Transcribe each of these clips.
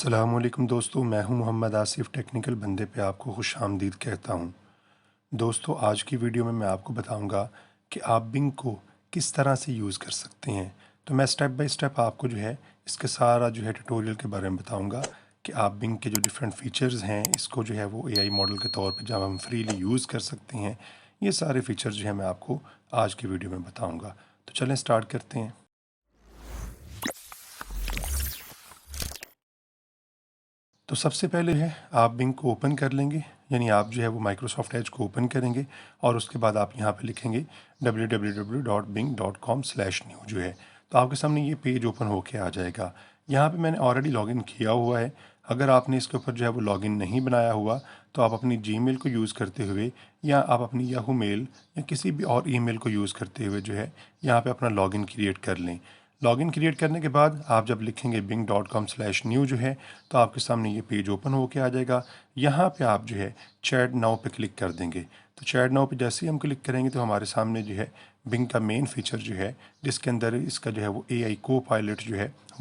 अस्सलामुअलैकुम दोस्तों, मैं हूं मोहम्मद आसिफ। टेक्निकल बंदे पे आपको खुशामदीद कहता हूं। दोस्तों, आज की वीडियो में मैं आपको बताऊंगा कि आप बिंग को किस तरह से यूज़ कर सकते हैं। तो मैं स्टेप बाय स्टेप आपको इसके सारा ट्यूटोरियल के बारे में बताऊंगा कि आप बिंग के जो डिफरेंट फ़ीचर्स हैं इसको वो एआई मॉडल के तौर पे जब हम फ्रीली यूज़ कर सकते हैं, ये सारे फ़ीचर्स मैं आपको आज की वीडियो में बताऊँगा। तो चलें स्टार्ट करते हैं। तो सबसे पहले आप बिंग को ओपन कर लेंगे, यानी आप वो माइक्रोसॉफ्ट एज को ओपन करेंगे और उसके बाद आप यहाँ पे लिखेंगे www.bing.com/new तो आपके सामने ये पेज ओपन होके आ जाएगा। यहाँ पे मैंने ऑलरेडी लॉगिन किया हुआ है। अगर आपने इसके ऊपर वो लॉगिन नहीं बनाया हुआ तो आप अपनी जीमेल को यूज़ करते हुए या आप अपनी याहू मेल या किसी भी और ईमेल को यूज़ करते हुए यहाँ पे अपना लॉगिन क्रिएट कर लें। लॉगिन क्रिएट करने के बाद आप जब लिखेंगे bing.com/new तो आपके सामने ये पेज ओपन होके आ जाएगा। यहाँ पे आप चैट नाउ पे क्लिक कर देंगे। तो चैट नाउ पे जैसे ही हम क्लिक करेंगे तो हमारे सामने बिंग का मेन फीचर जिसके अंदर इसका वो एआई को पायलट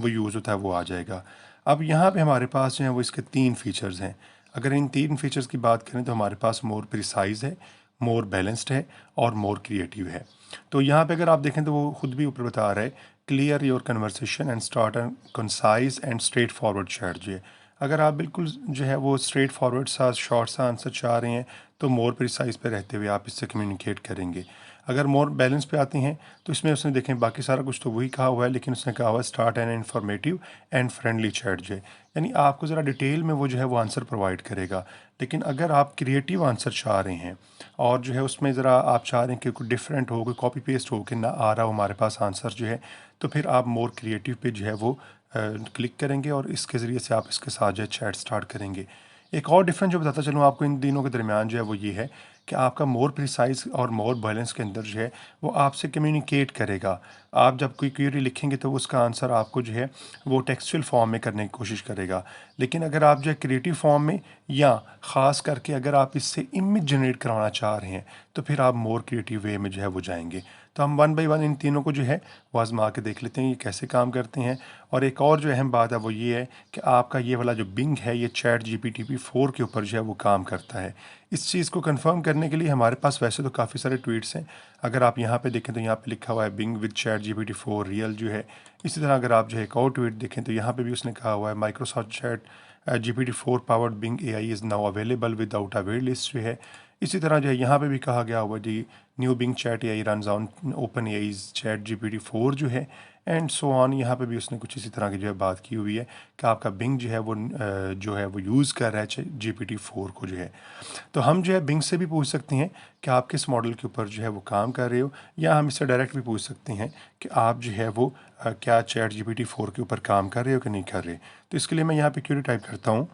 वो यूज़ होता है वो आ जाएगा। अब यहाँ पे हमारे पास वो इसके 3 फीचर्स हैं। अगर इन 3 फीचर्स की बात करें तो हमारे पास मोर प्रिसाइज है, मोर बैलेंस्ड है और मोर क्रिएटिव है। तो यहाँ पे अगर आप देखें तो वो खुद भी ऊपर बता रहा है clear your conversation and start and concise and straight forward chat अगर आप बिल्कुल वो स्ट्रेट फॉरवर्ड सा शॉर्ट सा आंसर चाह रहे हैं तो मोर प्रिसाइज पे रहते हुए आप इससे कम्युनिकेट करेंगे। अगर मोर बैलेंस पे आती हैं तो इसमें उसने देखें बाकी सारा कुछ तो वही कहा हुआ है, लेकिन उसने कहा हुआ है start an informative and friendly chat यानी आपको ज़रा डिटेल में वो आंसर प्रोवाइड करेगा। लेकिन अगर आप क्रिएटिव आंसर चाह रहे हैं और उसमें ज़रा आप चाह रहे हैं कि कोई डिफरेंट हो, कोई कॉपी पेस्ट हो कि ना आ रहा हो हमारे पास आंसर तो फिर आप मोर क्रिएटिव पे वो क्लिक करेंगे और इसके ज़रिए से आप इसके साथ चैट स्टार्ट करेंगे। एक और डिफरेंस जो बताता चलूँ आपको इन दिनों के दरमियान वो ये है कि आपका मोर प्रिसाइज और मोर बैलेंस के अंदर वो आपसे कम्युनिकेट करेगा। आप जब कोई क्वेरी लिखेंगे तो उसका आंसर आपको वो टेक्सचुअल फॉर्म में करने की कोशिश करेगा। लेकिन अगर आप क्रिएटिव फॉर्म में या ख़ास करके अगर आप इससे इमेज जनरेट कराना चाह रहे हैं तो फिर आप मोर क्रिएटिव वे में वो जाएंगे। तो हम वन बाय वन इन तीनों को वो आजमा के देख लेते हैं ये कैसे काम करते हैं। और एक और अहम बात है वो ये है कि आपका ये वाला जो बिंग है ये चैट GPT-4 के ऊपर वो काम करता है। इस चीज़ को कंफर्म करने के लिए हमारे पास वैसे तो काफ़ी सारे ट्वीट्स हैं। अगर आप यहाँ पे देखें तो यहाँ पे लिखा हुआ है Bing with chat GPT-4 real इसी तरह अगर आप एक और ट्वीट देखें तो यहाँ पे भी उसने कहा हुआ है Microsoft chat GPT-4 powered Bing AI is now available without a wait list इसी तरह यहाँ पे भी कहा गया हुआ new Bing chat AI runs on OpenAI chat GPT-4 and so on. यहाँ पे भी उसने कुछ इसी तरह की बात की हुई है कि आपका बिंग वो यूज़ कर रहा है GPT-4 को तो हम बिंग से भी पूछ सकते हैं कि आप किस मॉडल के ऊपर वो काम कर रहे हो, या हम इससे डायरेक्ट भी पूछ सकते हैं कि आप वो क्या चैट GPT-4 के ऊपर काम कर रहे हो कि नहीं कर रहे। तो इसके लिए मैं यहाँ पे क्वेरी टाइप करता हूँ।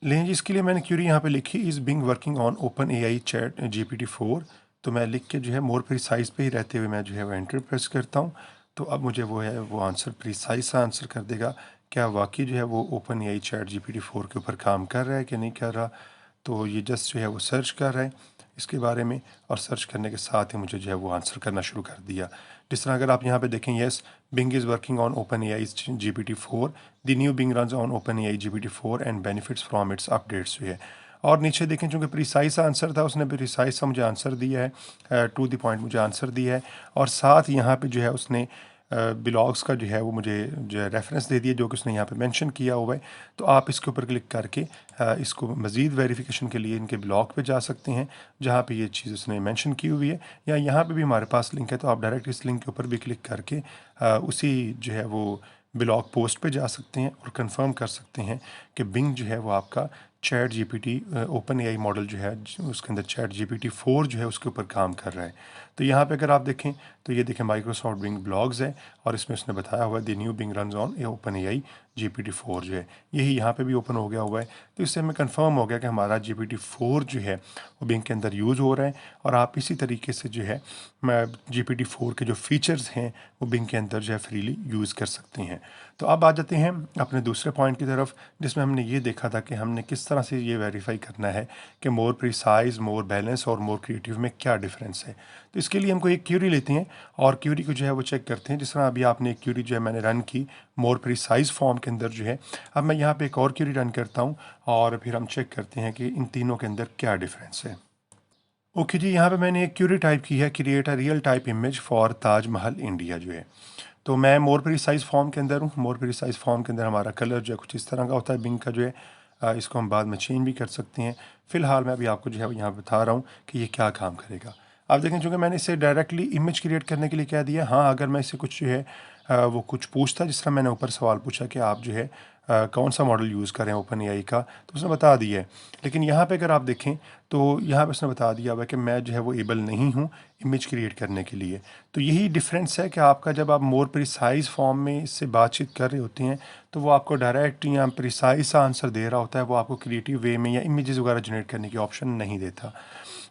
लेकिन इसके लिए मैंने क्वेरी यहाँ पे लिखी is being working on OpenAI chat GPT-4। तो मैं लिख के मोर प्रिसाइज पे ही रहते हुए मैं वो एंटर प्रेस करता हूँ। तो अब मुझे वो आंसर प्रिसाइज सा आंसर कर देगा क्या वाकई वो ओपन एआई चैट GPT-4 के ऊपर काम कर रहा है कि नहीं कर रहा। तो ये जस्ट वो सर्च कर रहा है इसके बारे में, और सर्च करने के साथ ही मुझे वो आंसर करना शुरू कर दिया। जिस तरह अगर आप यहाँ पे देखें yes Bing is working on OpenAI GPT-4 the new Bing runs on OpenAI GPT-4 and benefits from its updates और नीचे देखें चूँकि प्रिसाइज आंसर था उसने प्रिसाइज सा मुझे आंसर दिया है, टू द पॉइंट मुझे आंसर दिया है। और साथ यहाँ पे उसने ब्लॉग्स का वो मुझे रेफरेंस दे दिया जो कि उसने यहाँ पे मेंशन किया हुआ है। तो आप इसके ऊपर क्लिक करके इसको मज़ीद वेरिफिकेशन के लिए इनके ब्लॉग पे जा सकते हैं जहाँ पे ये चीज़ उसने मेंशन की हुई है, या यहाँ पे भी हमारे पास लिंक है तो आप डायरेक्ट इस लिंक के ऊपर भी क्लिक करके उसी वो ब्लॉग पोस्ट पे जा सकते हैं और कंफर्म कर सकते हैं कि बिंग वो आपका chat GPT open AI model उसके अंदर चैट GPT-4 उसके ऊपर काम कर रहा है। तो यहाँ पे अगर आप देखें तो ये देखें माइक्रोसॉफ्ट बिंग ब्लॉग्स है और इसमें उसने बताया हुआ है the new Bing runs on OpenAI GPT-4 यही यहाँ पे भी ओपन हो गया हुआ है। तो इससे हमें कंफर्म हो गया कि हमारा GPT-4 वो बिंग के अंदर यूज़ हो रहा है और आप इसी तरीके से GPT-4 के जो फीचर्स हैं वो बिंग के अंदर फ्रीली यूज़ कर सकते हैं। तो अब आ जाते हैं अपने दूसरे पॉइंट की तरफ, जिसमें हमने ये देखा था कि हमने किस तरह से ये वेरीफाई करना है कि मोर प्रिसाइज, मोर बैलेंस और मोर क्रिएटिव में क्या डिफरेंस है। तो इसके लिए हमको एक क्यूरी लेते हैं और क्यूरी को जो है वो चेक करते हैं। जिस तरह अभी आपने एक क्यूरी जो है मैंने रन की मोर प्रिसाइज फॉर्म के अंदर जो है, अब मैं यहाँ पे एक और क्यूरी रन करता हूँ और फिर हम चेक करते हैं कि इन तीनों के अंदर क्या डिफरेंस है। ओके जी, यहाँ पे मैंने एक क्यूरी टाइप की है, create a real type image for Taj Mahal India जो है। तो मैं मोर प्रिसाइज फॉर्म के अंदर हूँ। मोर प्रिसाइज फॉर्म के अंदर हमारा कलर जो है कुछ इस तरह का होता है बिंग का जो है। इसको हम बाद में चेंज भी कर सकते हैं। फ़िलहाल मैं अभी आपको जो है यहाँ बता रहा हूँ कि ये क्या काम करेगा। आप देखें, चूँकि मैंने इसे डायरेक्टली इमेज क्रिएट करने के लिए क्या दिया, हाँ अगर मैं इससे कुछ जो है वो कुछ पूछता, जिस तरह मैंने ऊपर सवाल पूछा कि आप जो है कौन सा मॉडल यूज़ करें ओपन एआई का, तो उसने बता दिया है। लेकिन यहाँ पे अगर आप देखें तो यहाँ पे उसने बता दिया हुआ है कि मैं जो है वो एबल नहीं हूँ इमेज क्रिएट करने के लिए। तो यही डिफरेंस है कि आपका जब आप मोर प्रिसाइज फॉर्म में इससे बातचीत कर रहे होते हैं तो वो आपको डायरेक्ट या प्रिसाइज सा आंसर दे रहा होता है, वो आपको क्रिएटिव वे में या इमेजेस वगैरह जनरेट करने की ऑप्शन नहीं देता।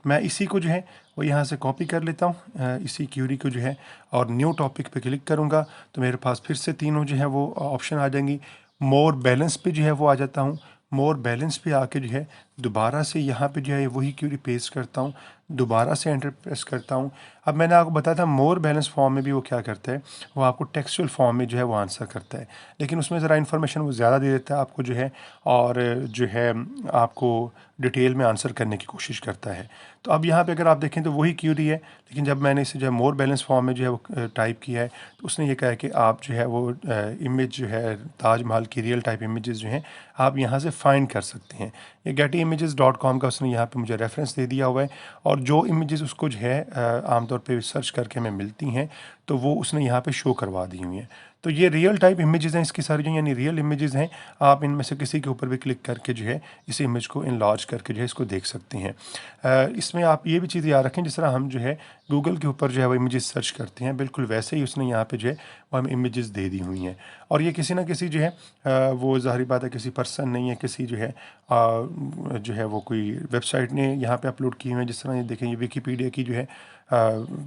मैं इसी को जो है वो यहाँ से कॉपी कर लेता हूँ, इसी क्यूरी को जो है, और न्यू टॉपिक पे क्लिक करूँगा तो मेरे पास फिर से तीनों जो है वो ऑप्शन आ जाएंगी। मोर बैलेंस पे जो है वो आ जाता हूँ। मोर बैलेंस पे आके जो है दोबारा से यहाँ पे जो है वही क्यूरी पेस्ट करता हूँ, दोबारा से एंटर प्रेस करता हूँ। अब मैंने आपको बताया था मोर बैलेंस फॉर्म में भी वो क्या करता है, वो आपको टेक्सचुअल फॉर्म में जो है वो आंसर करता है, लेकिन उसमें ज़रा इन्फॉर्मेशन वो ज़्यादा दे देता है आपको जो है, और जो है आपको डिटेल में आंसर करने की कोशिश करता है। तो अब यहाँ पे अगर आप देखें तो वही क्यूरी है, लेकिन जब मैंने इसे जो है मोर बैलेंस फॉर्म में जो है वो टाइप किया है तो उसने ये कहा है कि आप जो है वो इमेज जो है ताजमहल की रियल टाइप इमेजेस जो हैं आप यहाँ से फाइंड कर सकते हैं। ये getty-images.com का उसने यहाँ पे मुझे रेफरेंस दे दिया हुआ है, और जो इमेजेस उसको जो है आमतौर पे सर्च करके हमें मिलती हैं तो वो उसने यहाँ पे शो करवा दी हुई हैं। तो ये रियल टाइप इमेजेस हैं इसकी सारी, जो यानी रियल इमेजेस हैं। आप इनमें से किसी के ऊपर भी क्लिक करके जो है इस इमेज को इनलार्ज करके जो है इसको देख सकते हैं। इसमें आप ये भी चीज़ याद रखें, जिस तरह हम जो है गूगल के ऊपर जो है वो इमेजेस सर्च करते हैं, बिल्कुल वैसे ही उसने यहाँ पे जो है वो हमें इमेजेस दे दी हुई हैं। और ये किसी ना किसी जो है वो ज़ाहिर बात है किसी पर्सन नहीं है, किसी जो है जो है वो कोई वेबसाइट ने यहाँ पे अपलोड की हुई है। जिस तरह ये देखें, ये विकीपीडिया की जो है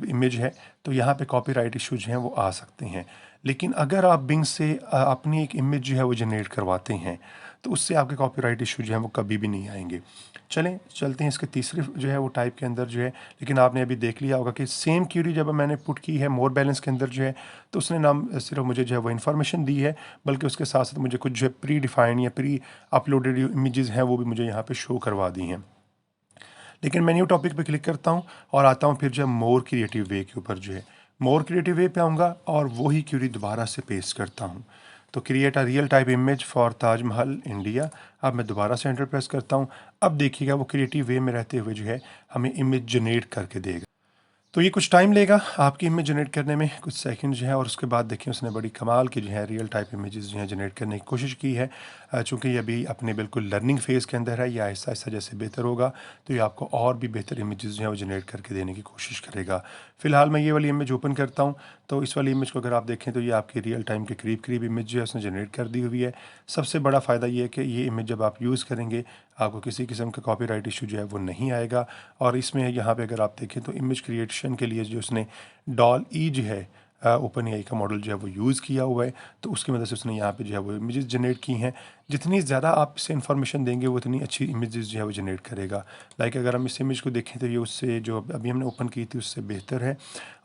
इमेज है, तो यहाँ पे कॉपीराइट इश्यूज हैं वो आ सकते हैं। लेकिन अगर आप बिंग से अपनी एक इमेज जो है वो जनरेट करवाते हैं तो उससे आपके कॉपीराइट इशू जो है वो कभी भी नहीं आएंगे। चलते हैं इसके तीसरे जो है वो टाइप के अंदर जो है। लेकिन आपने अभी देख लिया होगा कि सेम क्यूरी जब मैंने पुट की है मोर बैलेंस के अंदर जो है, तो उसने नाम सिर्फ मुझे जो है वो इन्फॉर्मेशन दी है, बल्कि उसके साथ साथ मुझे कुछ जो है प्री डिफाइंड या प्री अपलोडेड इमेजेस हैं वो भी मुझे यहाँ पे शो करवा दी हैं। लेकिन मैं न्यू टॉपिक पे क्लिक करता हूँ और आता हूँ फिर जो है मोर क्रिएटिव वे के ऊपर जो है। मोर क्रिएटिव वे पे आऊँगा और वही क्यूरी दोबारा से पेस्ट करता हूँ। तो create a real type image for Taj Mahal India. अब मैं दोबारा से एंटर प्रेस करता हूँ। अब देखिएगा वो क्रिएटिव वे में रहते हुए जो है हमें इमेज जनरेट करके देगा। तो ये कुछ टाइम लेगा आपकी इमेज जनरेट करने में, कुछ सेकंड जो है, और उसके बाद देखिए उसने बड़ी कमाल की जो है रियल टाइप इमेजेस जो है जनरेट करने की कोशिश की है। चूँकि ये अभी अपने बिल्कुल लर्निंग फेज़ के अंदर है, ये आहिस्ता आहिस्ता जैसे बेहतर होगा तो ये आपको और भी बेहतर इमेजेस जो है वो जनरेट करके देने की कोशिश करेगा। फ़िलहाल मैं ये वाली इमेज ओपन करता हूँ, तो इस वाली इमेज को अगर आप देखें तो ये आपकी रियल टाइम के करीब करीब इमेज जो है उसने जनरेट कर दी हुई है। सबसे बड़ा फ़ायदा ये है कि ये इमेज जब आप यूज़ करेंगे आपको किसी किस्म का कॉपीराइट इशू जो है वो नहीं आएगा। और इसमें यहाँ पे अगर आप देखें तो इमेज क्रिएशन के लिए जो उसने डॉल ई जो है ओपन एआई का मॉडल जो है वो यूज़ किया हुआ है, तो उसकी मदद से उसने यहाँ पे जो है वो इमेजेस जनरेट की हैं। जितनी ज़्यादा आप इसे इन्फॉर्मेशन देंगे वो उतनी अच्छी इमेजेस जो है वो जनरेट करेगा। लाइक अगर हम इस इमेज को देखें तो ये उससे जो अभी हमने ओपन की थी उससे बेहतर है,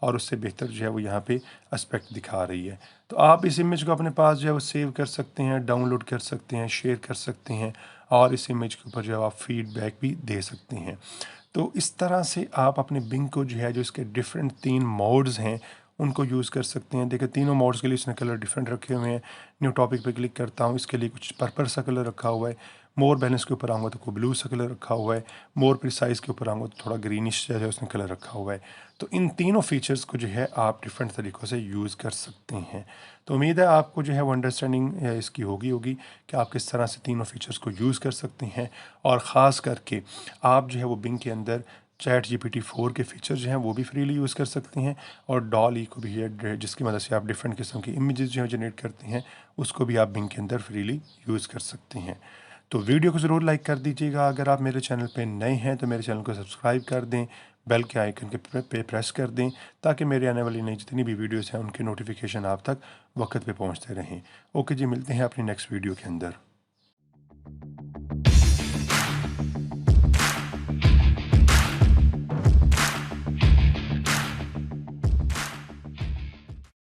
और उससे बेहतर जो है वो यहाँ पे एस्पेक्ट दिखा रही है। तो आप इस इमेज को अपने पास जो है वो सेव कर सकते हैं, डाउनलोड कर सकते हैं, शेयर कर सकते हैं, और इस इमेज के ऊपर जो है आप फीडबैक भी दे सकते हैं। तो इस तरह से आप अपने बिंग को जो है जो इसके डिफरेंट 3 मोड्स हैं उनको यूज़ कर सकते हैं। देखिए तीनों मोड्स के लिए इसने कलर डिफरेंट रखे हुए हैं। न्यू टॉपिक पे क्लिक करता हूँ, इसके लिए कुछ पर्पल सा कलर रखा हुआ है। मोर बैलेंस के ऊपर आऊँगा तो कोई ब्लू सा कलर रखा हुआ है। मोर प्रिसाइज के ऊपर आऊँगा तो थोड़ा ग्रीनिश जो है उसने कलर रखा हुआ है। तो इन तीनों फीचर्स को जो है आप डिफरेंट तरीक़ों से यूज़ कर सकते हैं। तो उम्मीद है आपको जो है वो अंडरस्टैंडिंग इसकी होगी कि आप किस तरह से तीनों फीचर्स को यूज़ कर सकते हैं, और ख़ास करके आप जो है वो बिंग के अंदर चैट जीपीटी 4 के फीचर जो हैं वो भी फ्रीली यूज़ कर सकते हैं, और डॉल ई को भी है जिसकी मदद से आप डिफरेंट किस्म की इमेजेस जो है जनरेट करते हैं उसको भी आप बिंग के अंदर फ्रीली यूज़ कर सकते हैं। तो वीडियो को ज़रूर लाइक कर दीजिएगा। अगर आप मेरे चैनल पे नए हैं तो मेरे चैनल को सब्सक्राइब कर दें, बेल के आइकन के पे प्रेस कर दें ताकि मेरे आने वाली नई जितनी भी वीडियोस हैं उनके नोटिफिकेशन आप तक वक्त पे पहुंचते रहें। ओके जी, मिलते हैं अपनी नेक्स्ट वीडियो के अंदर।